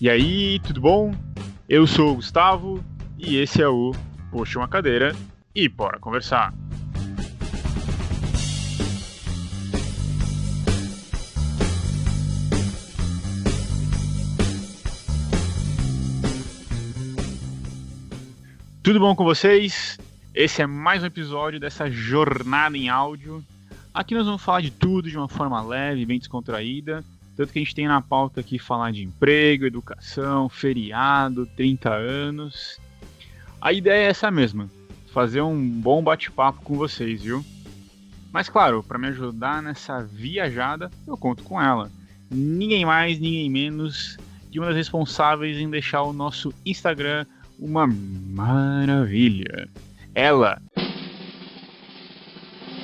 E aí, tudo bom? Eu sou o Gustavo e esse é o Puxa uma Cadeira e Bora Conversar. Tudo bom com vocês? Esse é mais um episódio dessa jornada em áudio. Aqui nós vamos falar de tudo de uma forma leve, bem descontraída. Tanto que a gente tem na pauta aqui falar de emprego, educação, feriado, 30 anos. A ideia é essa mesma, fazer um bom bate-papo com vocês, viu? Mas claro, para me ajudar nessa viajada, eu conto com ela. Ninguém mais, ninguém menos de uma das responsáveis em deixar o nosso Instagram uma maravilha. Ela,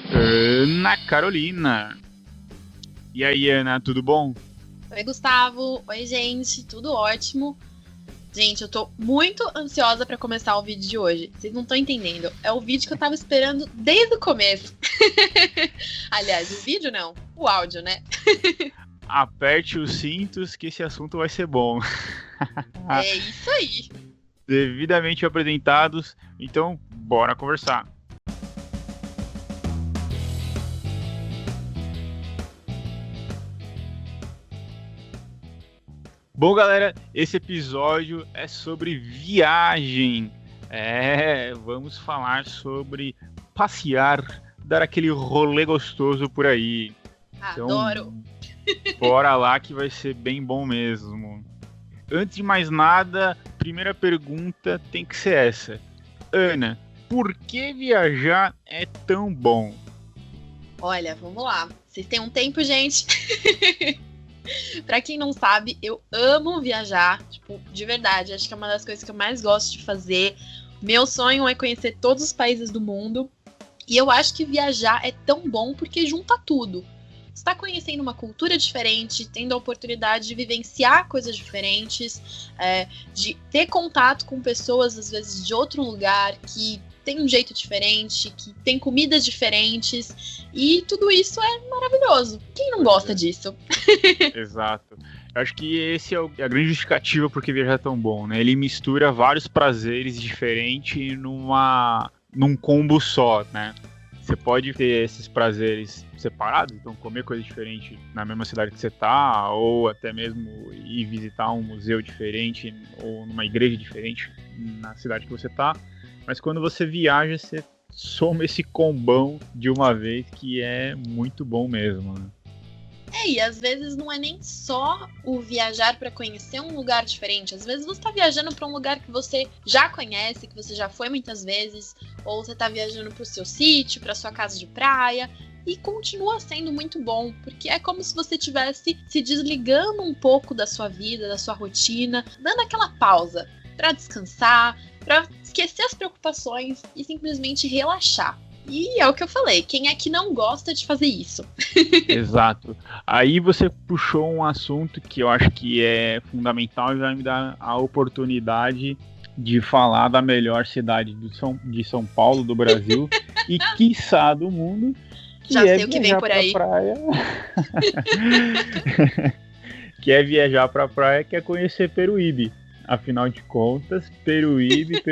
Ana Carolina. E aí, Ana, tudo bom? Oi, Gustavo. Oi, gente. Tudo ótimo. Gente, eu tô muito ansiosa pra começar o vídeo de hoje. Vocês não estão entendendo. É o vídeo que eu tava esperando desde o começo. Aliás, o vídeo não. O áudio, né? Aperte os cintos que esse assunto vai ser bom. É isso aí. Devidamente apresentados, então bora conversar. Bom, galera, esse episódio é sobre viagem. Vamos falar sobre passear, dar aquele rolê gostoso por aí. Adoro! Então, bora lá que vai ser bem bom mesmo. Antes de mais nada, primeira pergunta tem que ser essa. Ana, por que viajar é tão bom? Olha, vamos lá. Vocês têm um tempo, gente? Pra quem não sabe, eu amo viajar. Tipo, de verdade, acho que é uma das coisas que eu mais gosto de fazer. Meu sonho é conhecer todos os países do mundo. E eu acho que viajar é tão bom porque junta tudo. Você está conhecendo uma cultura diferente, tendo a oportunidade de vivenciar coisas diferentes, de ter contato com pessoas, às vezes, de outro lugar, que tem um jeito diferente, que tem comidas diferentes, e tudo isso é maravilhoso. Quem não gosta disso? Exato. Eu acho que esse é a grande justificativa porque viajar é tão bom, né? Ele mistura vários prazeres diferentes num combo só, né? Você pode ter esses prazeres separados, então comer coisa diferente na mesma cidade que você tá, ou até mesmo ir visitar um museu diferente, ou numa igreja diferente na cidade que você tá. Mas quando você viaja, você soma esse combão de uma vez, que é muito bom mesmo, né? E às vezes não é nem só o viajar para conhecer um lugar diferente. Às vezes você tá viajando para um lugar que você já conhece, que você já foi muitas vezes, ou você tá viajando pro seu sítio, pra sua casa de praia, e continua sendo muito bom, porque é como se você estivesse se desligando um pouco da sua vida, da sua rotina, dando aquela pausa para descansar, para esquecer as preocupações e simplesmente relaxar. E é o que eu falei, quem é que não gosta de fazer isso? Exato. Aí você puxou um assunto que eu acho que é fundamental e vai me dar a oportunidade de falar da melhor cidade de São Paulo, do Brasil, e quiçá do mundo, que Já é sei o que vem por aí. Praia. Que é viajar pra praia, que é conhecer Peruíbe. Afinal de contas, Peruíbe,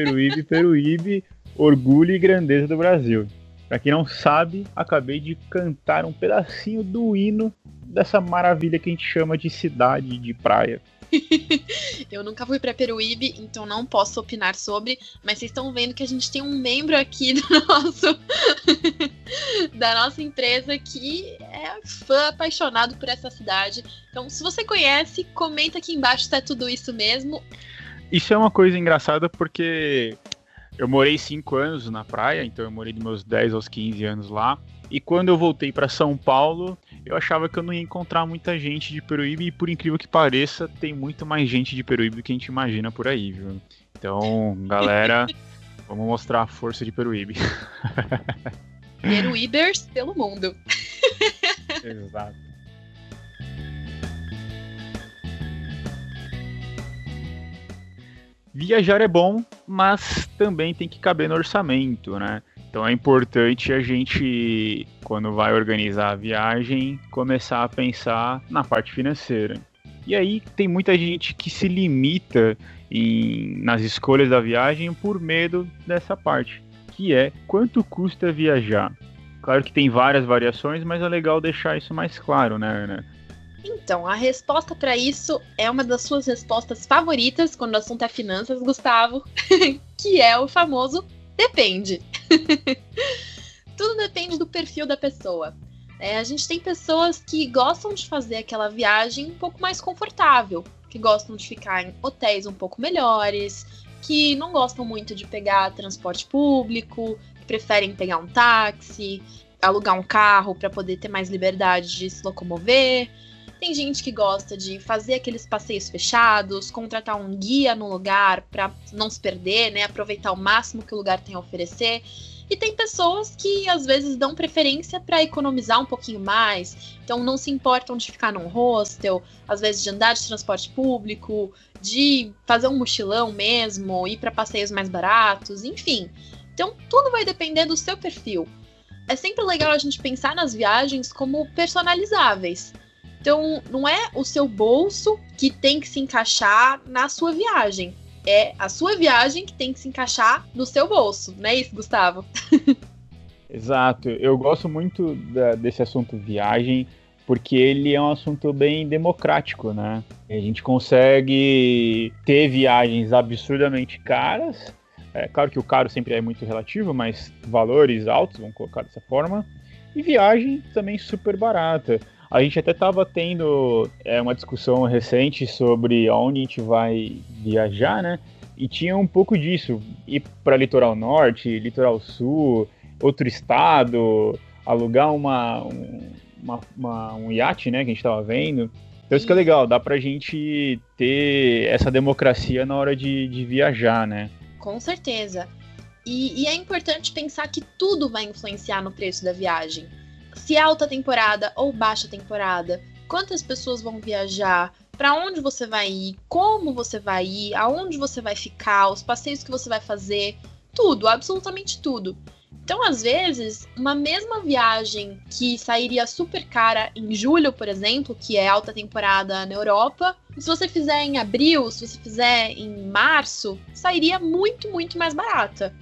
orgulho e grandeza do Brasil. Pra quem não sabe, acabei de cantar um pedacinho do hino dessa maravilha que a gente chama de cidade de praia. Eu nunca fui pra Peruíbe, então não posso opinar sobre, mas vocês estão vendo que a gente tem um membro aqui da nossa empresa que é fã apaixonado por essa cidade. Então, se você conhece, comenta aqui embaixo se é tudo isso mesmo. Isso é uma coisa engraçada porque eu morei 5 anos na praia, então eu morei dos meus 10 aos 15 anos lá. E quando eu voltei para São Paulo, eu achava que eu não ia encontrar muita gente de Peruíbe, e por incrível que pareça, tem muito mais gente de Peruíbe do que a gente imagina por aí, viu? Então, galera, vamos mostrar a força de Peruíbe. Peruíbers pelo mundo. Exato. Viajar é bom, mas também tem que caber no orçamento, né? Então é importante a gente, quando vai organizar a viagem, começar a pensar na parte financeira. E aí tem muita gente que se limita nas escolhas da viagem por medo dessa parte, que é quanto custa viajar. Claro que tem várias variações, mas é legal deixar isso mais claro, né, Ana? Então, a resposta para isso é uma das suas respostas favoritas quando o assunto é finanças, Gustavo, que é o famoso depende. Tudo depende do perfil da pessoa. A gente tem pessoas que gostam de fazer aquela viagem um pouco mais confortável, que gostam de ficar em hotéis um pouco melhores, que não gostam muito de pegar transporte público, que preferem pegar um táxi, alugar um carro para poder ter mais liberdade de se locomover. Tem gente que gosta de fazer aqueles passeios fechados, contratar um guia no lugar para não se perder, né? Aproveitar o máximo que o lugar tem a oferecer. E tem pessoas que às vezes dão preferência para economizar um pouquinho mais, então não se importam de ficar num hostel, às vezes de andar de transporte público, de fazer um mochilão mesmo, ir para passeios mais baratos, enfim. Então tudo vai depender do seu perfil. É sempre legal a gente pensar nas viagens como personalizáveis. Então, não é o seu bolso que tem que se encaixar na sua viagem. É a sua viagem que tem que se encaixar no seu bolso. Não é isso, Gustavo? Exato. Eu gosto muito desse assunto viagem, porque ele é um assunto bem democrático, né? A gente consegue ter viagens absurdamente caras. É claro que o caro sempre é muito relativo, mas valores altos, vamos colocar dessa forma. E viagem também super barata. A gente até estava tendo uma discussão recente sobre aonde a gente vai viajar, né? E tinha um pouco disso. Ir para litoral norte, litoral sul, outro estado, alugar um iate, né? Que a gente estava vendo. Então isso que é legal, dá pra gente ter essa democracia na hora de viajar, né? Com certeza. E é importante pensar que tudo vai influenciar no preço da viagem. Se é alta temporada ou baixa temporada, quantas pessoas vão viajar, para onde você vai ir, como você vai ir, aonde você vai ficar, os passeios que você vai fazer, tudo, absolutamente tudo. Então, às vezes, uma mesma viagem que sairia super cara em julho, por exemplo, que é alta temporada na Europa, se você fizer em abril, se você fizer em março, sairia muito, muito mais barata.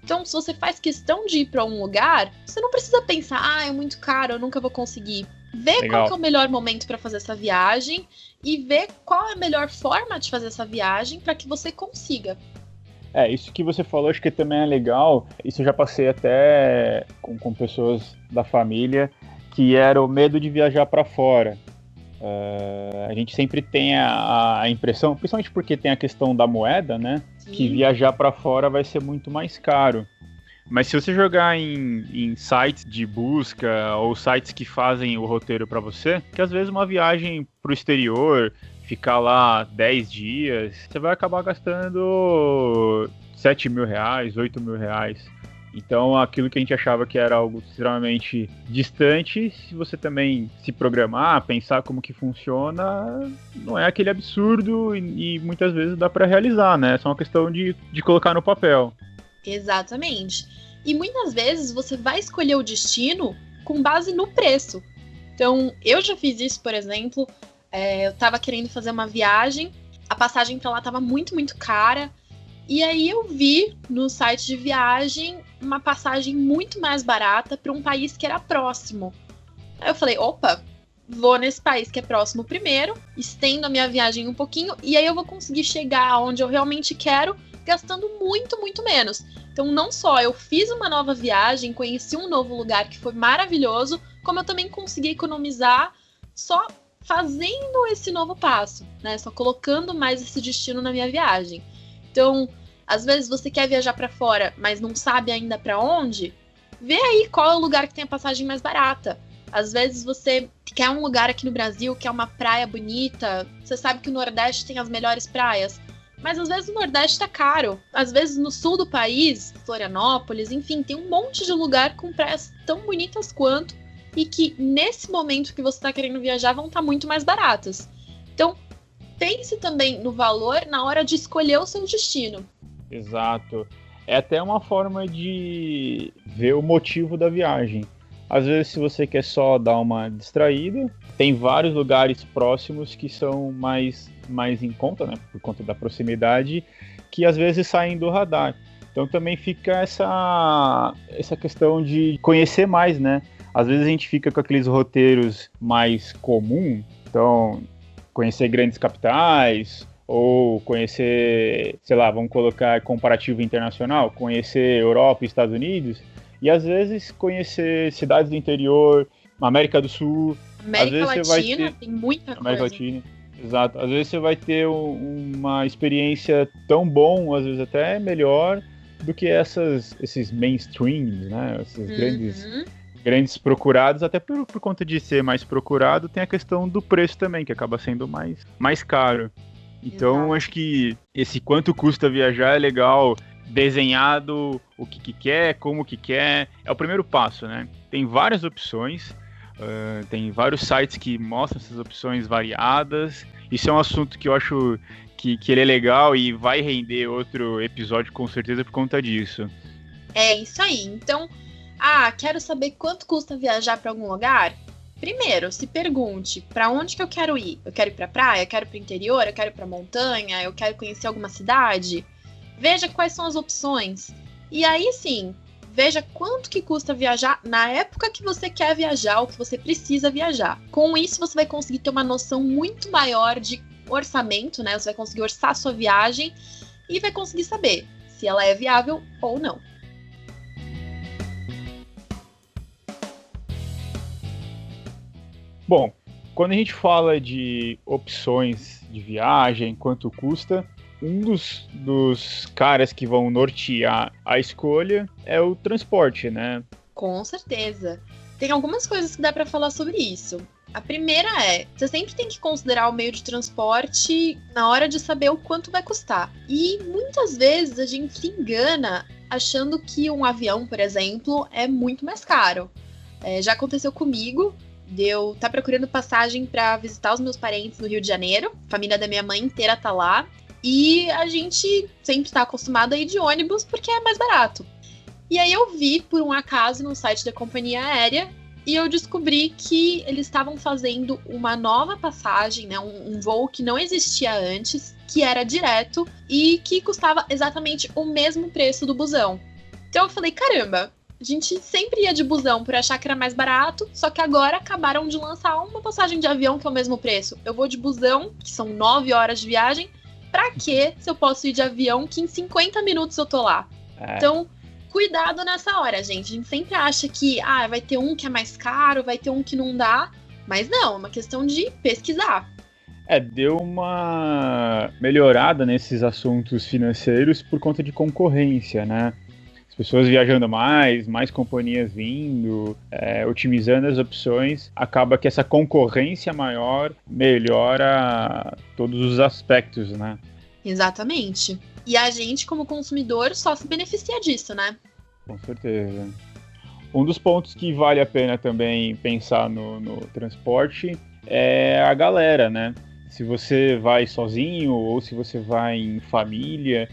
Então, se você faz questão de ir para um lugar, você não precisa pensar, é muito caro, eu nunca vou conseguir. Vê qual que é o melhor momento para fazer essa viagem e vê qual é a melhor forma de fazer essa viagem para que você consiga. Isso que você falou, acho que também é legal. Isso eu já passei até com pessoas da família, que era o medo de viajar para fora. A gente sempre tem a impressão, principalmente porque tem a questão da moeda, né? Sim. Que viajar para fora vai ser muito mais caro. Mas se você jogar em sites de busca ou sites que fazem o roteiro para você, que às vezes uma viagem para o exterior, ficar lá 10 dias, você vai acabar gastando 7 mil reais, 8 mil reais. Então, aquilo que a gente achava que era algo extremamente distante, se você também se programar, pensar como que funciona, não é aquele absurdo e muitas vezes dá para realizar, né? É só uma questão de colocar no papel. Exatamente. E muitas vezes você vai escolher o destino com base no preço. Então, eu já fiz isso, por exemplo, eu estava querendo fazer uma viagem, a passagem para lá estava muito, muito cara, e aí eu vi no site de viagem uma passagem muito mais barata para um país que era próximo. Aí eu falei, opa, vou nesse país que é próximo primeiro, estendo a minha viagem um pouquinho, e aí eu vou conseguir chegar onde eu realmente quero, gastando muito, muito menos. Então, não só eu fiz uma nova viagem, conheci um novo lugar que foi maravilhoso, como eu também consegui economizar só fazendo esse novo passo, né? Só colocando mais esse destino na minha viagem. Então, às vezes você quer viajar para fora, mas não sabe ainda para onde, vê aí qual é o lugar que tem a passagem mais barata. Às vezes você quer um lugar aqui no Brasil, quer uma praia bonita, você sabe que o Nordeste tem as melhores praias, mas às vezes o Nordeste tá caro. Às vezes no sul do país, Florianópolis, enfim, tem um monte de lugar com praias tão bonitas quanto e que nesse momento que você tá querendo viajar vão estar muito mais baratas. Então, pense também no valor na hora de escolher o seu destino. Exato. É até uma forma de ver o motivo da viagem. Às vezes, se você quer só dar uma distraída, tem vários lugares próximos que são mais em conta, né, por conta da proximidade, que às vezes saem do radar. Então também fica essa questão de conhecer mais, né? Às vezes a gente fica com aqueles roteiros mais comuns, então conhecer grandes capitais, ou conhecer, sei lá, vamos colocar comparativo internacional, conhecer Europa e Estados Unidos, e às vezes conhecer cidades do interior, América do Sul. América Latina tem muita América coisa. Latina, exato. Às vezes você vai ter uma experiência tão bom, às vezes até melhor, do que esses mainstreams, né? Esses grandes procurados, até por conta de ser mais procurado, tem a questão do preço também, que acaba sendo mais caro. Então, Exato. acho que esse quanto custa viajar é legal, desenhado o que quer, como que quer, é o primeiro passo, né? Tem várias opções, tem vários sites que mostram essas opções variadas. Isso é um assunto que eu acho que ele é legal e vai render outro episódio com certeza por conta disso. É isso aí. Então, quero saber quanto custa viajar para algum lugar? Primeiro, se pergunte para onde que eu quero ir. Eu quero ir para praia, eu quero ir para o interior, eu quero ir para montanha, eu quero conhecer alguma cidade. Veja quais são as opções. E aí sim, veja quanto que custa viajar na época que você quer viajar ou que você precisa viajar. Com isso, você vai conseguir ter uma noção muito maior de orçamento, né? Você vai conseguir orçar a sua viagem e vai conseguir saber se ela é viável ou não. Bom, quando a gente fala de opções de viagem, quanto custa, um dos caras que vão nortear a escolha é o transporte, né? Com certeza. Tem algumas coisas que dá para falar sobre isso. A primeira é, você sempre tem que considerar o meio de transporte na hora de saber o quanto vai custar. E muitas vezes a gente se engana achando que um avião, por exemplo, é muito mais caro. Já aconteceu comigo, de eu estar procurando passagem para visitar os meus parentes no Rio de Janeiro. A família da minha mãe inteira tá lá. E a gente sempre está acostumado a ir de ônibus porque é mais barato. E aí eu vi, por um acaso, no site da companhia aérea, e eu descobri que eles estavam fazendo uma nova passagem, né, um voo que não existia antes, que era direto e que custava exatamente o mesmo preço do busão. Então eu falei, caramba, a gente sempre ia de busão por achar que era mais barato, só que agora acabaram de lançar uma passagem de avião que é o mesmo preço. Eu vou de busão, que são 9 horas de viagem, pra quê se eu posso ir de avião que em 50 minutos eu tô lá? Então, cuidado nessa hora, gente. A gente sempre acha que vai ter um que é mais caro, vai ter um que não dá. Mas não, é uma questão de pesquisar. Deu uma melhorada nesses assuntos financeiros por conta de concorrência, né? As pessoas viajando mais companhias vindo, otimizando as opções, acaba que essa concorrência maior melhora todos os aspectos, né? Exatamente. E a gente, como consumidor, só se beneficia disso, né? Com certeza. Um dos pontos que vale a pena também pensar no transporte é a galera, né? Se você vai sozinho ou se você vai em família,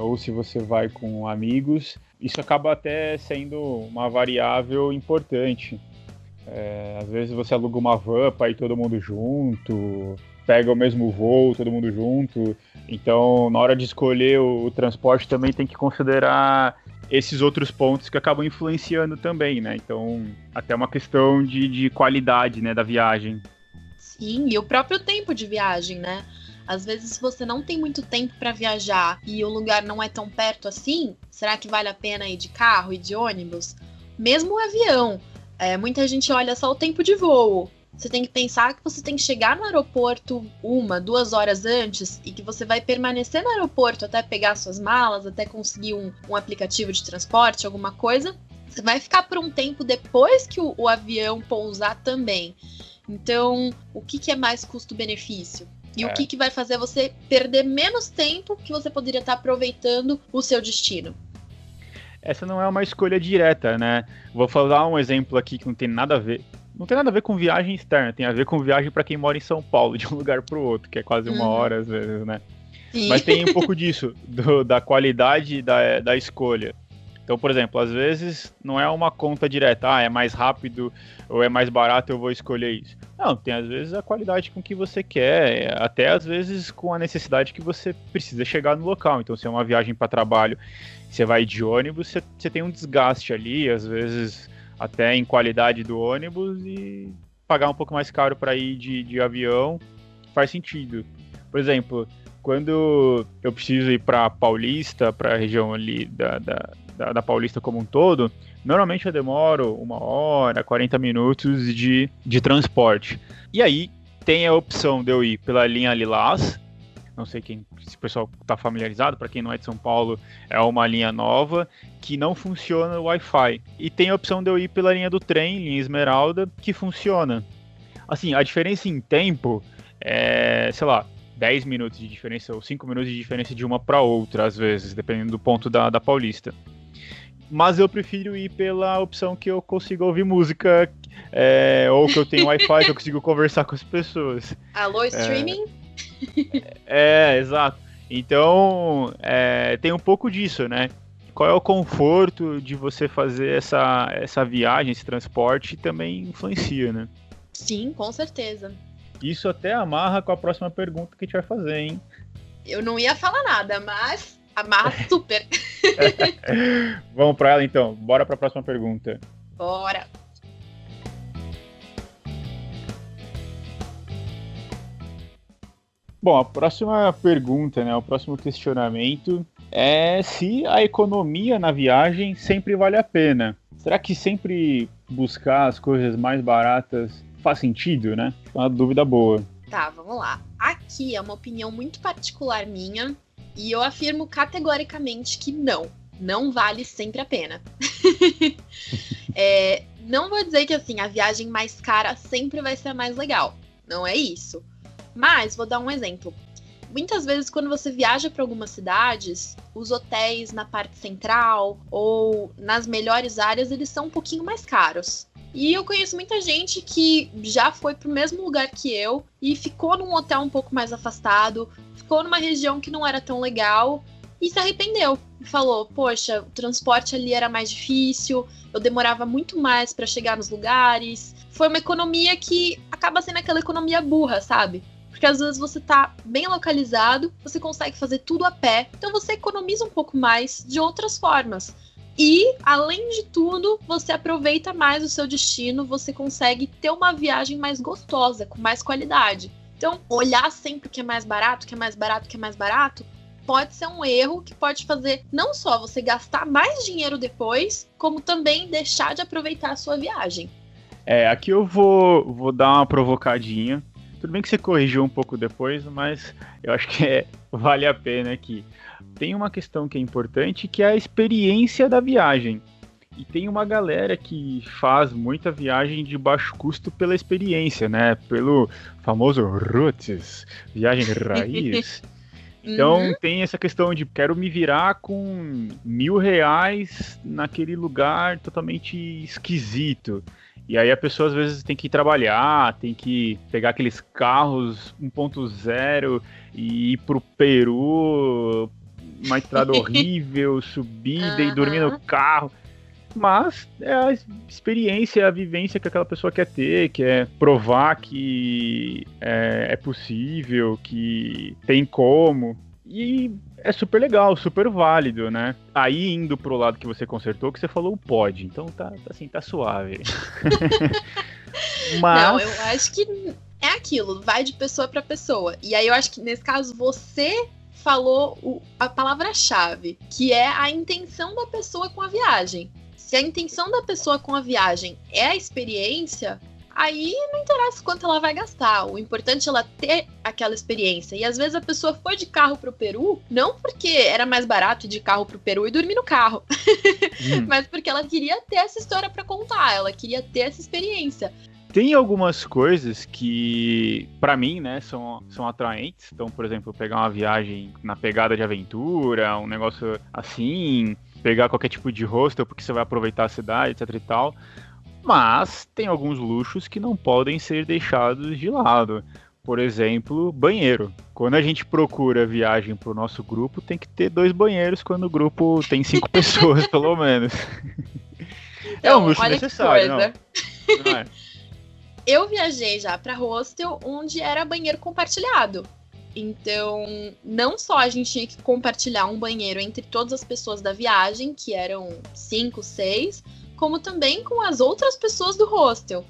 ou se você vai com amigos, isso acaba até sendo uma variável importante. Às vezes você aluga uma van para ir todo mundo junto, pega o mesmo voo, todo mundo junto. Então, na hora de escolher o transporte, também tem que considerar esses outros pontos que acabam influenciando também, né? Então, até uma questão de qualidade, né, da viagem. Sim, e o próprio tempo de viagem, né? Às vezes, se você não tem muito tempo para viajar e o lugar não é tão perto assim, será que vale a pena ir de carro e de ônibus? Mesmo o avião, muita gente olha só o tempo de voo. Você tem que pensar que você tem que chegar no aeroporto 1-2 horas antes e que você vai permanecer no aeroporto até pegar suas malas, até conseguir um aplicativo de transporte, alguma coisa. Você vai ficar por um tempo depois que o avião pousar também. Então, o que é mais custo-benefício? E o que vai fazer você perder menos tempo que você poderia estar aproveitando o seu destino? Essa não é uma escolha direta, né? Vou falar um exemplo aqui que não tem nada a ver. Não tem nada a ver com viagem externa, tem a ver com viagem para quem mora em São Paulo, de um lugar para o outro, que é quase 1 hora às vezes, né? Sim. Mas tem um pouco disso, da qualidade da escolha. Então, por exemplo, às vezes não é uma conta direta, é mais rápido ou é mais barato, eu vou escolher isso. Não, tem às vezes a qualidade com que você quer, até às vezes com a necessidade que você precisa chegar no local. Então, se é uma viagem para trabalho, você vai de ônibus, você tem um desgaste ali, às vezes até em qualidade do ônibus, e pagar um pouco mais caro para ir de avião faz sentido. Por exemplo, quando eu preciso ir para Paulista, para a região ali da Paulista como um todo, normalmente eu demoro 1 hora, 40 minutos de transporte. E aí tem a opção de eu ir pela linha Lilás, não sei se o pessoal está familiarizado, para quem não é de São Paulo, é uma linha nova que não funciona o Wi-Fi. E tem a opção de eu ir pela linha do trem, linha Esmeralda, que funciona. Assim, a diferença em tempo é, sei lá, 10 minutos de diferença ou 5 minutos de diferença de uma para outra, às vezes, dependendo do ponto da Paulista. Mas eu prefiro ir pela opção que eu consigo ouvir música, ou que eu tenho Wi-Fi, que eu consigo conversar com as pessoas. Alô, streaming? Exato. Então, tem um pouco disso, né? Qual é o conforto de você fazer essa viagem, esse transporte, também influencia, né? Sim, com certeza. Isso até amarra com a próxima pergunta que a gente vai fazer, hein? Eu não ia falar nada, mas amarra super. Vamos para ela então. Bora para a próxima pergunta. Bora. Bom, a próxima pergunta, né, o próximo questionamento é se a economia na viagem sempre vale a pena. Será que sempre buscar as coisas mais baratas faz sentido, né? É uma dúvida boa. Tá, vamos lá. Aqui é uma opinião muito particular minha e eu afirmo categoricamente que não vale sempre a pena. Não vou dizer que assim, a viagem mais cara sempre vai ser a mais legal. Não é isso. Mas vou dar um exemplo. Muitas vezes, quando você viaja para algumas cidades, os hotéis na parte central ou nas melhores áreas, eles são um pouquinho mais caros. E eu conheço muita gente que já foi pro mesmo lugar que eu e ficou num hotel um pouco mais afastado, ficou numa região que não era tão legal e se arrependeu. E falou, poxa, o transporte ali era mais difícil, eu demorava muito mais para chegar nos lugares. Foi uma economia que acaba sendo aquela economia burra, sabe? Porque às vezes você tá bem localizado, você consegue fazer tudo a pé, então você economiza um pouco mais de outras formas. E, além de tudo, você aproveita mais o seu destino, você consegue ter uma viagem mais gostosa, com mais qualidade. Então, olhar sempre o que é mais barato, o que é mais barato, o que é mais barato, pode ser um erro que pode fazer não só você gastar mais dinheiro depois, como também deixar de aproveitar a sua viagem. Aqui eu vou dar uma provocadinha. Tudo bem que você corrigiu um pouco depois, mas eu acho que vale a pena aqui. Tem uma questão que é importante, que é a experiência da viagem. E tem uma galera que faz muita viagem de baixo custo pela experiência, né? Pelo famoso roots, viagem raiz. Então tem essa questão de quero me virar com R$1.000 naquele lugar totalmente esquisito. E aí a pessoa às vezes tem que ir trabalhar, tem que pegar aqueles carros 1.0 e ir pro Peru, uma estrada horrível, subida e dormir no carro. Mas é a experiência, a vivência que aquela pessoa quer ter, quer provar que é possível, que tem como. E é super legal, super válido, né? Aí indo pro lado que você consertou, que você falou pode. Então tá suave. Mas... Não, eu acho que é aquilo, vai de pessoa para pessoa. E aí eu acho que nesse caso você falou a palavra-chave, que é a intenção da pessoa com a viagem. Se a intenção da pessoa com a viagem é a experiência, aí não interessa quanto ela vai gastar. O importante é ela ter aquela experiência. E às vezes a pessoa foi de carro pro Peru, não porque era mais barato ir de carro pro Peru e dormir no carro, mas porque ela queria ter essa história para contar, ela queria ter essa experiência. Tem algumas coisas que, pra mim, né, são atraentes. Então, por exemplo, pegar uma viagem na pegada de aventura, um negócio assim, pegar qualquer tipo de hostel, porque você vai aproveitar a cidade, etc e tal. Mas tem alguns luxos que não podem ser deixados de lado. Por exemplo, banheiro. quando a gente procura viagem pro nosso grupo, tem que ter 2 banheiros quando o grupo tem 5 pessoas, pelo menos. Então, é um luxo olha necessário, que coisa. não é? Eu viajei já pra hostel onde era banheiro compartilhado. Então, não só a gente tinha que compartilhar um banheiro entre todas as pessoas da viagem, que eram 5, 6, como também com as outras pessoas do hostel.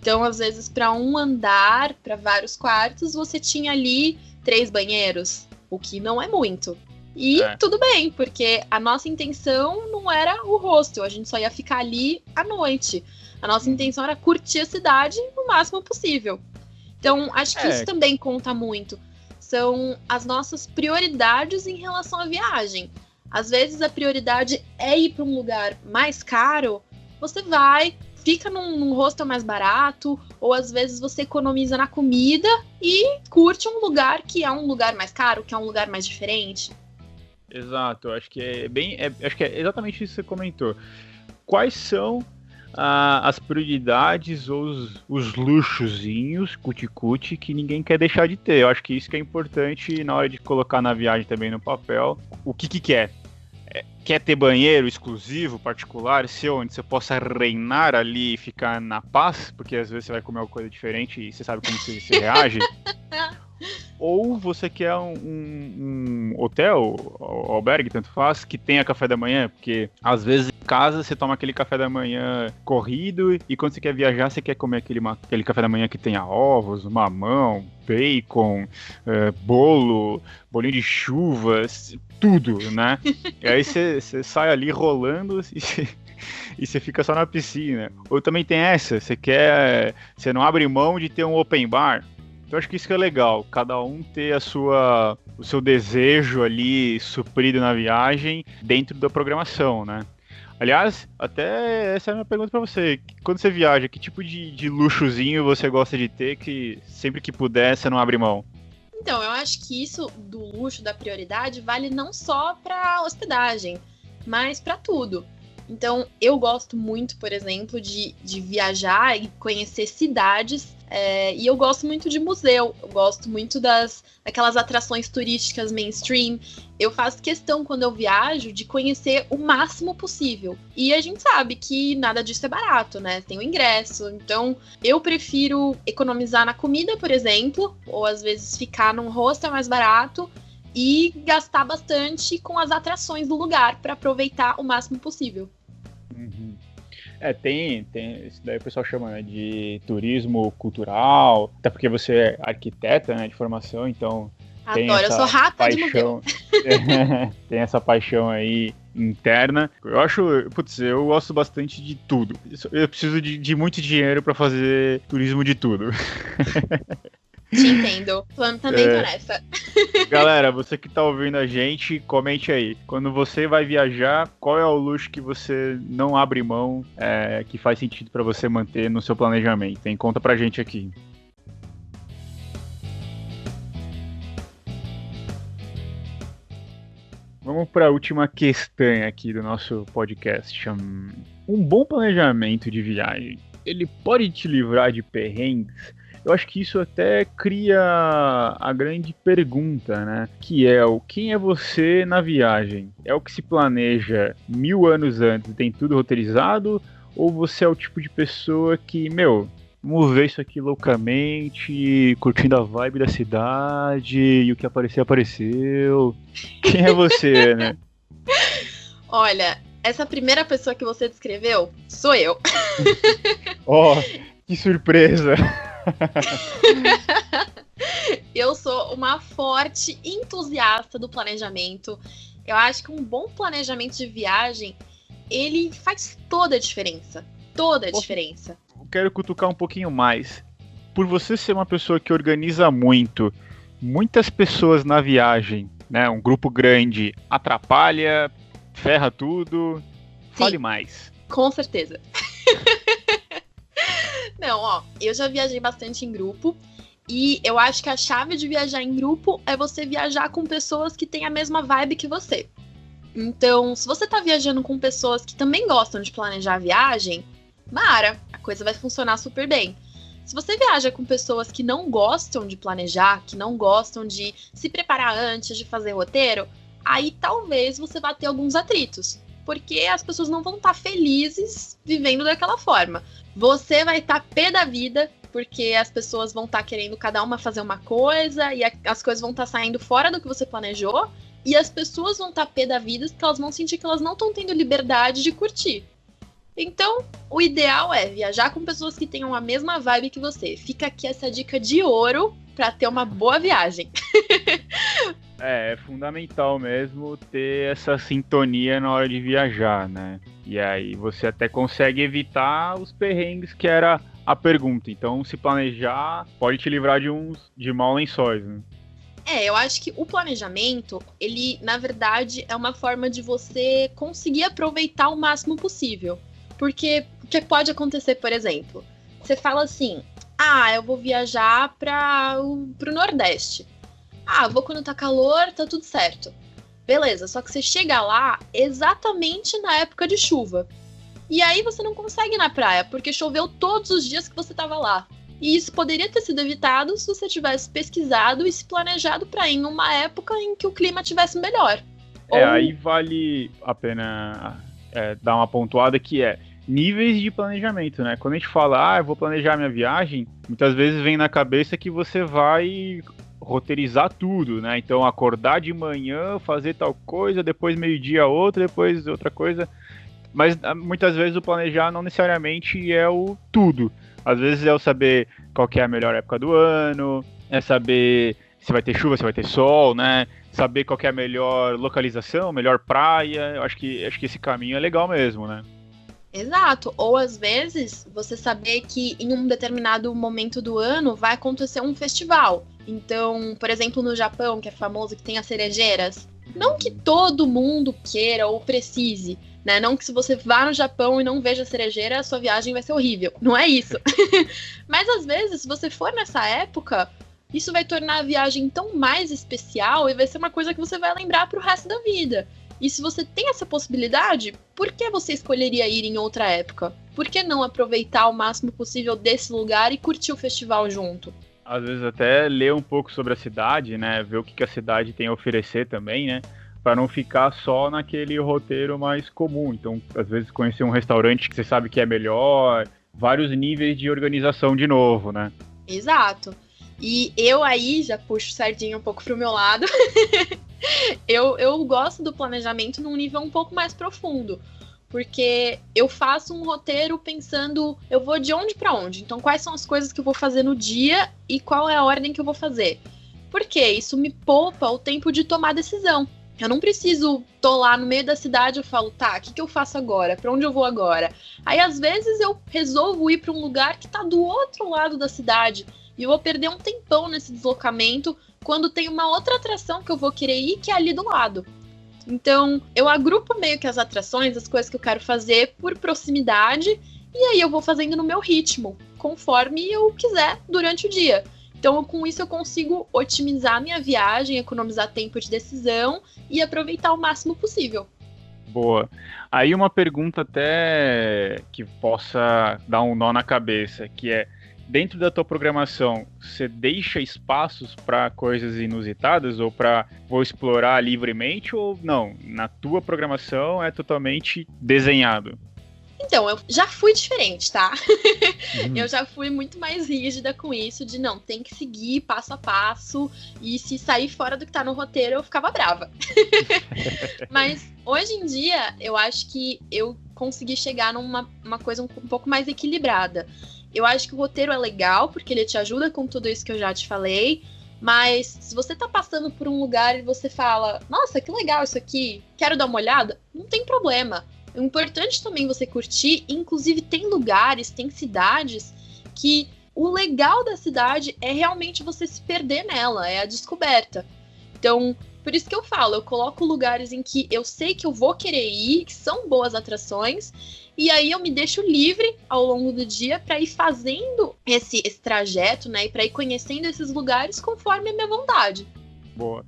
Então, às vezes, para um andar, para vários quartos, você tinha ali 3 banheiros, o que não é muito. E tudo bem, porque a nossa intenção não era o hostel, a gente só ia ficar ali à noite. A nossa intenção era curtir a cidade no máximo possível. Então, acho que isso também conta muito. São as nossas prioridades em relação à viagem. Às vezes a prioridade é ir para um lugar mais caro, você vai, fica num hostel mais barato, ou às vezes você economiza na comida e curte um lugar que é um lugar mais caro, que é um lugar mais diferente. Exato, acho que acho que é exatamente isso que você comentou. Quais são as prioridades ou os luxozinhos, cuti-cuti, que ninguém quer deixar de ter? Eu acho que isso que é importante na hora de colocar na viagem também no papel. O que quer? Quer ter banheiro exclusivo, particular, onde você possa reinar ali e ficar na paz, porque às vezes você vai comer uma coisa diferente e você sabe como você reage? Ou você quer um hotel, albergue, tanto faz, que tenha café da manhã, porque às vezes em casa você toma aquele café da manhã corrido e quando você quer viajar você quer comer aquele café da manhã que tenha ovos, mamão, bacon, bolinho de chuvas, tudo, né? E aí você sai ali rolando e você fica só na piscina. Ou também tem essa, você não abre mão de ter um open bar. Então acho que isso que é legal, cada um ter o seu desejo ali suprido na viagem dentro da programação, né? Aliás, até essa é a minha pergunta pra você. Quando você viaja, que tipo de luxozinho você gosta de ter que sempre que puder você não abre mão? Então, eu acho que isso do luxo, da prioridade, vale não só para hospedagem, mas para tudo. Então, eu gosto muito, por exemplo, de viajar e conhecer cidades, e eu gosto muito de museu, eu gosto muito daquelas atrações turísticas mainstream. Eu faço questão, quando eu viajo, de conhecer o máximo possível. E a gente sabe que nada disso é barato, né? Tem o ingresso. Então, eu prefiro economizar na comida, por exemplo, ou às vezes ficar num hostel mais barato e gastar bastante com as atrações do lugar para aproveitar o máximo possível. Uhum. Tem isso daí o pessoal chama, né, de cultural, até porque você é arquiteta, né, de formação, então tem Adoro, eu sou rata paixão, de museu. tem essa paixão aí interna. Eu gosto bastante de tudo. Eu preciso de muito dinheiro para fazer turismo de tudo. Te entendo. Também tô nessa. Galera, você que tá ouvindo a gente, comente aí. Quando você vai viajar, qual é o luxo que você não abre mão, que faz sentido pra você manter no seu planejamento? Hein? Conta pra gente aqui. Vamos para a última questão aqui do nosso podcast. Um bom planejamento de viagem, ele pode te livrar de perrengues? Eu acho que isso até cria a grande pergunta, né? Que é quem é você na viagem? É o que se planeja 1000 anos antes e tem tudo roteirizado? Ou você é o tipo de pessoa que, vamos ver isso aqui loucamente, curtindo a vibe da cidade e o que aparecer, apareceu? Quem é você, né? Olha, essa primeira pessoa que você descreveu sou eu. Ó, que surpresa! Eu sou uma forte entusiasta do planejamento. Eu acho que um bom planejamento de viagem, ele faz toda a diferença. Toda a diferença. Eu quero cutucar um pouquinho mais. Por você ser uma pessoa que organiza muito, muitas pessoas na viagem, né? Um grupo grande atrapalha, ferra tudo. Fale Sim, mais. Com certeza. Não, eu já viajei bastante em grupo e eu acho que a chave de viajar em grupo é você viajar com pessoas que têm a mesma vibe que você. Então, se você tá viajando com pessoas que também gostam de planejar a viagem, mara, a coisa vai funcionar super bem. Se você viaja com pessoas que não gostam de planejar, que não gostam de se preparar antes de fazer roteiro, aí talvez você vá ter alguns atritos, porque as pessoas não vão estar felizes vivendo daquela forma. Você vai estar pé da vida, porque as pessoas vão estar querendo cada uma fazer uma coisa, e as coisas vão estar saindo fora do que você planejou, e as pessoas vão estar pé da vida porque elas vão sentir que elas não estão tendo liberdade de curtir. Então, o ideal é viajar com pessoas que tenham a mesma vibe que você. Fica aqui essa dica de ouro para ter uma boa viagem. É fundamental mesmo ter essa sintonia na hora de viajar, né? E aí você até consegue evitar os perrengues, que era a pergunta. Então, se planejar, pode te livrar de maus lençóis, né? Eu acho que o planejamento, ele, na verdade, é uma forma de você conseguir aproveitar o máximo possível. Porque o que pode acontecer, por exemplo, você fala assim, eu vou viajar pro Nordeste. Vou quando tá calor, tá tudo certo. Beleza, só que você chega lá exatamente na época de chuva. E aí você não consegue ir na praia, porque choveu todos os dias que você tava lá. E isso poderia ter sido evitado se você tivesse pesquisado e se planejado para ir em uma época em que o clima tivesse melhor. Aí vale a pena dar uma pontuada que é níveis de planejamento, né? Quando a gente fala, eu vou planejar minha viagem, muitas vezes vem na cabeça que você vai roteirizar tudo, né? Então acordar de manhã, fazer tal coisa, depois meio-dia outra, depois outra coisa. Mas muitas vezes o planejar não necessariamente é o tudo. Às vezes é o saber qual que é a melhor época do ano, é saber se vai ter chuva, se vai ter sol, né? Saber qual que é a melhor localização, melhor praia. Eu acho que esse caminho é legal mesmo, né? Exato. Ou às vezes você saber que em um determinado momento do ano vai acontecer um festival. Então, por exemplo, no Japão, que é famoso, que tem as cerejeiras. Não que todo mundo queira ou precise, né? Não que se você vá no Japão e não veja cerejeira, a sua viagem vai ser horrível. Não é isso. Mas às vezes, se você for nessa época, isso vai tornar a viagem tão mais especial e vai ser uma coisa que você vai lembrar pro resto da vida. E se você tem essa possibilidade, por que você escolheria ir em outra época? Por que não aproveitar o máximo possível desse lugar e curtir o festival junto? Às vezes até ler um pouco sobre a cidade, né? Ver o que a cidade tem a oferecer também, né? Para não ficar só naquele roteiro mais comum. Então, às vezes conhecer um restaurante que você sabe que é melhor, vários níveis de organização de novo, né? Exato. E eu aí já puxo sardinha um pouco pro meu lado. eu gosto do planejamento num nível um pouco mais profundo. Porque eu faço um roteiro pensando, eu vou de onde para onde? Então, quais são as coisas que eu vou fazer no dia e qual é a ordem que eu vou fazer? Porque isso me poupa o tempo de tomar decisão. Eu não preciso, tô lá no meio da cidade, eu falo, o que eu faço agora? Pra onde eu vou agora? Aí, às vezes, eu resolvo ir para um lugar que tá do outro lado da cidade e eu vou perder um tempão nesse deslocamento quando tem uma outra atração que eu vou querer ir que é ali do lado. Então, eu agrupo meio que as atrações, as coisas que eu quero fazer por proximidade, e aí eu vou fazendo no meu ritmo, conforme eu quiser durante o dia. Então, com isso eu consigo otimizar a minha viagem, economizar tempo de decisão e aproveitar o máximo possível. Boa. Aí uma pergunta até que possa dar um nó na cabeça, que é, dentro da tua programação, você deixa espaços para coisas inusitadas ou para vou explorar livremente ou não? Na tua programação é totalmente desenhado? Então, eu já fui diferente, tá? Eu já fui muito mais rígida com isso, de não, tem que seguir passo a passo, e se sair fora do que tá no roteiro, eu ficava brava. Mas, hoje em dia, eu acho que eu consegui chegar numa coisa um pouco mais equilibrada. Eu acho que o roteiro é legal, porque ele te ajuda com tudo isso que eu já te falei, mas se você tá passando por um lugar e você fala, nossa, que legal isso aqui, quero dar uma olhada, não tem problema. É importante também você curtir, inclusive tem lugares, tem cidades que o legal da cidade é realmente você se perder nela, é a descoberta. Então, por isso que eu falo, eu coloco lugares em que eu sei que eu vou querer ir, que são boas atrações, e aí eu me deixo livre ao longo do dia para ir fazendo esse trajeto, né, e para ir conhecendo esses lugares conforme a minha vontade. Boa.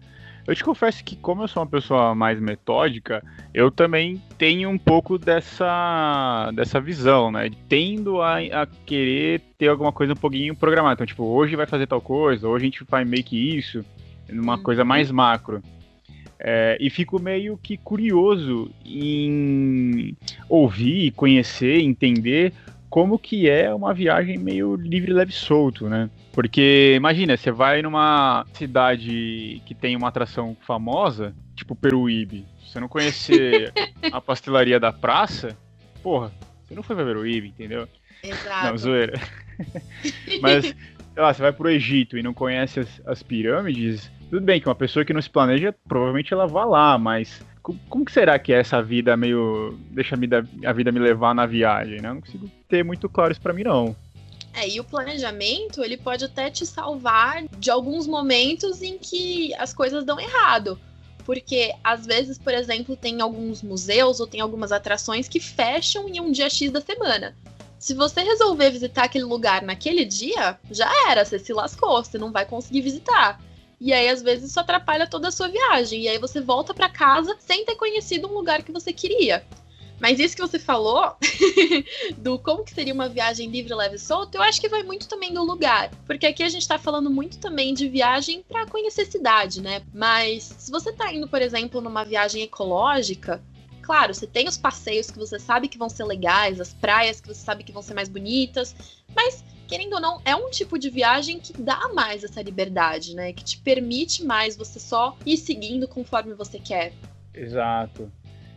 Eu te confesso que, como eu sou uma pessoa mais metódica, eu também tenho um pouco dessa visão, né? Tendo a querer ter alguma coisa um pouquinho programada. Então, tipo, hoje vai fazer tal coisa, hoje a gente vai meio que isso, numa coisa mais macro. E fico meio que curioso em ouvir, conhecer, entender como que é uma viagem meio livre, leve e solto, né? Porque, imagina, você vai numa cidade que tem uma atração famosa, tipo Peruíbe. Se você não conhecer a pastelaria da praça, porra, você não foi pra Peruíbe, entendeu? Exato. Não, zoeira. Mas, sei lá, você vai pro Egito e não conhece as pirâmides, tudo bem que uma pessoa que não se planeja, provavelmente ela vai lá, mas como que será que é essa vida meio... deixa a vida me levar na viagem, né? Eu não consigo ter muito claro isso pra mim, não. E o planejamento, ele pode até te salvar de alguns momentos em que as coisas dão errado. Porque, às vezes, por exemplo, tem alguns museus ou tem algumas atrações que fecham em um dia X da semana. Se você resolver visitar aquele lugar naquele dia, já era, você se lascou, você não vai conseguir visitar. E aí, às vezes, isso atrapalha toda a sua viagem. E aí você volta pra casa sem ter conhecido um lugar que você queria. Mas isso que você falou, do como que seria uma viagem livre, leve e solta, eu acho que vai muito também do lugar. Porque aqui a gente tá falando muito também de viagem pra conhecer cidade, né? Mas se você tá indo, por exemplo, numa viagem ecológica, claro, você tem os passeios que você sabe que vão ser legais, as praias que você sabe que vão ser mais bonitas, mas, querendo ou não, é um tipo de viagem que dá mais essa liberdade, né? Que te permite mais você só ir seguindo conforme você quer. Exato.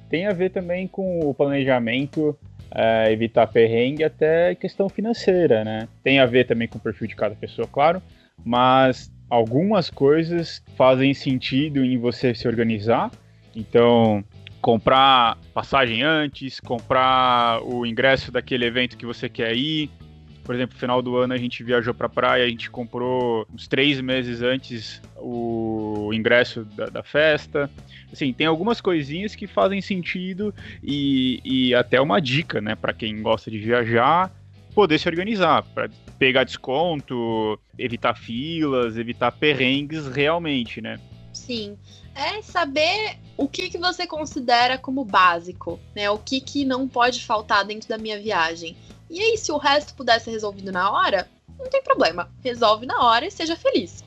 Tem a ver também com o planejamento, evitar perrengue, até questão financeira, né? Tem a ver também com o perfil de cada pessoa, claro, mas algumas coisas fazem sentido em você se organizar. Então, comprar passagem antes, comprar o ingresso daquele evento que você quer ir. Por exemplo, no final do ano a gente viajou pra praia, a gente comprou uns 3 meses antes o ingresso da festa. Assim, tem algumas coisinhas que fazem sentido e até uma dica, né, para quem gosta de viajar, poder se organizar, para pegar desconto, evitar filas, evitar perrengues realmente, né? Sim, é saber o que você considera como básico, né? O que não pode faltar dentro da minha viagem. E aí, se o resto puder ser resolvido na hora, não tem problema. Resolve na hora e seja feliz.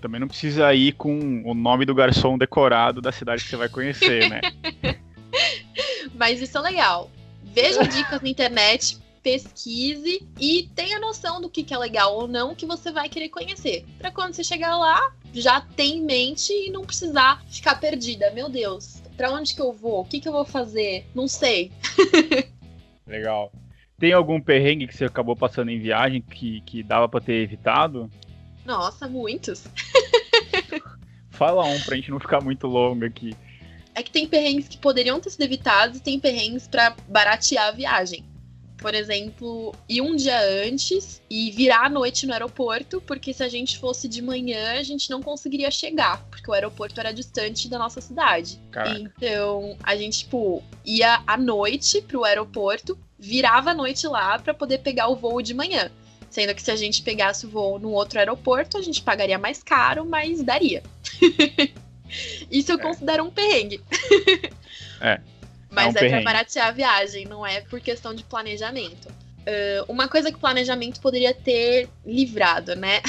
Também não precisa ir com o nome do garçom decorado da cidade que você vai conhecer, né? Mas isso é legal. Veja dicas na internet, pesquise e tenha noção do que é legal ou não que você vai querer conhecer. Pra quando você chegar lá, já ter em mente e não precisar ficar perdida. Meu Deus, pra onde que eu vou? O que eu vou fazer? Não sei. Legal. Tem algum perrengue que você acabou passando em viagem que dava pra ter evitado? Nossa, muitos. Fala um pra gente não ficar muito longo aqui. É que tem perrengues que poderiam ter sido evitados e tem perrengues pra baratear a viagem. Por exemplo, ir um dia antes e virar à noite no aeroporto, porque se a gente fosse de manhã, a gente não conseguiria chegar, porque o aeroporto era distante da nossa cidade. Caraca. Então, a gente, ia à noite pro aeroporto, virava à noite lá pra poder pegar o voo de manhã. Sendo que se a gente pegasse o voo num outro aeroporto, a gente pagaria mais caro, mas daria. Isso eu considero um perrengue. Mas perrengue. Pra baratear a viagem, não é por questão de planejamento. Uma coisa que o planejamento poderia ter livrado, né?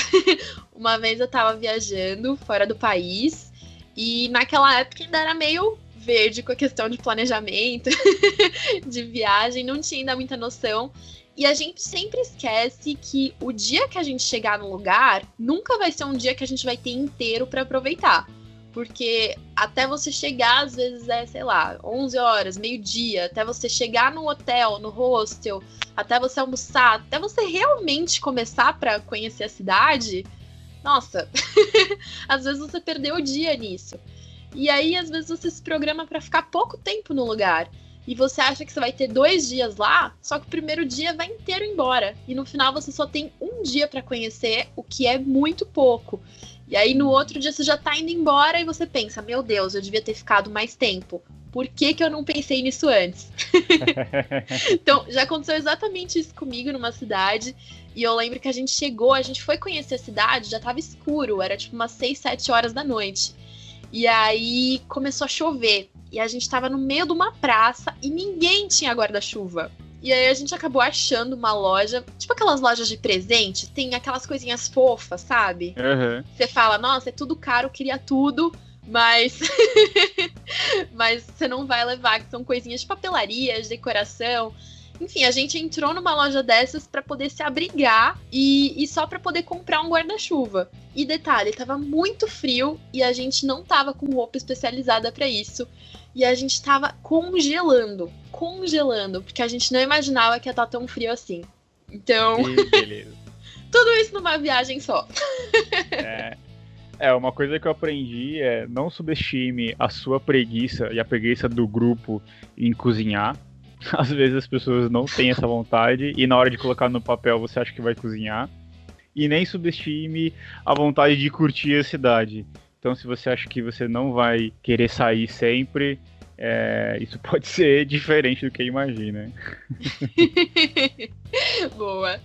Uma vez eu tava viajando fora do país e naquela época ainda era meio verde com a questão de planejamento, de viagem, não tinha ainda muita noção. E a gente sempre esquece que o dia que a gente chegar no lugar nunca vai ser um dia que a gente vai ter inteiro pra aproveitar. Porque até você chegar, às vezes 11 horas, meio-dia, até você chegar no hotel, no hostel, até você almoçar, até você realmente começar pra conhecer a cidade, nossa, às vezes você perdeu o dia nisso. E aí, às vezes você se programa pra ficar pouco tempo no lugar. E você acha que você vai ter 2 dias lá, só que o primeiro dia vai inteiro embora. E no final você só tem um dia pra conhecer, o que é muito pouco. E aí no outro dia você já tá indo embora e você pensa, meu Deus, eu devia ter ficado mais tempo. Por que eu não pensei nisso antes? Então, já aconteceu exatamente isso comigo numa cidade. E eu lembro que a gente foi conhecer a cidade, já tava escuro, era tipo umas 6, 7 horas da noite. E aí começou a chover. E a gente tava no meio de uma praça e ninguém tinha guarda-chuva. E aí a gente acabou achando uma loja, tipo aquelas lojas de presente, tem aquelas coisinhas fofas, sabe? Uhum. Você fala, nossa, é tudo caro, eu queria tudo, mas mas você não vai levar, que são coisinhas de papelaria, de decoração. Enfim, a gente entrou numa loja dessas pra poder se abrigar e só pra poder comprar um guarda-chuva. E detalhe, tava muito frio e a gente não tava com roupa especializada pra isso. E a gente tava congelando, porque a gente não imaginava que ia estar tão frio assim. Então, Beleza. tudo isso numa viagem só. Uma coisa que eu aprendi é não subestime a sua preguiça e a preguiça do grupo em cozinhar. Às vezes as pessoas não têm essa vontade e na hora de colocar no papel você acha que vai cozinhar. E nem subestime a vontade de curtir a cidade. Então se você acha que você não vai querer sair sempre, isso pode ser diferente do que imagina. Boa.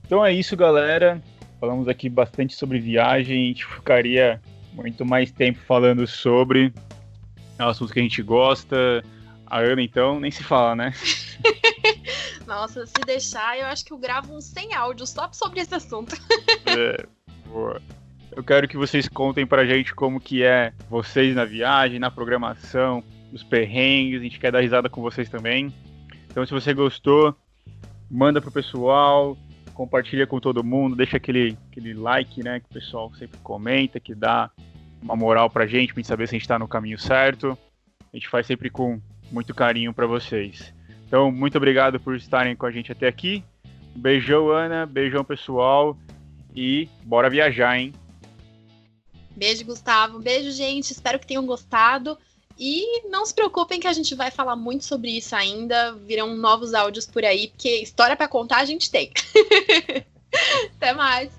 Então é isso, galera. Falamos aqui bastante sobre viagem. A gente ficaria muito mais tempo falando sobre assuntos que a gente gosta. A Ana, então, nem se fala, né? Nossa, se deixar, eu acho que eu gravo uns 100 áudios só sobre esse assunto. Boa. Eu quero que vocês contem pra gente como que é vocês na viagem, na programação, nos perrengues. A gente quer dar risada com vocês também. Então, se você gostou, manda pro pessoal, compartilha com todo mundo, deixa aquele like, né, que o pessoal sempre comenta, que dá uma moral pra gente saber se a gente tá no caminho certo. A gente faz sempre com muito carinho pra vocês. Então, muito obrigado por estarem com a gente até aqui. Beijão, Ana, beijão, pessoal, e bora viajar, hein? Beijo, Gustavo. Beijo, gente. Espero que tenham gostado. E não se preocupem que a gente vai falar muito sobre isso ainda. Virão novos áudios por aí, porque história pra contar a gente tem. Até mais.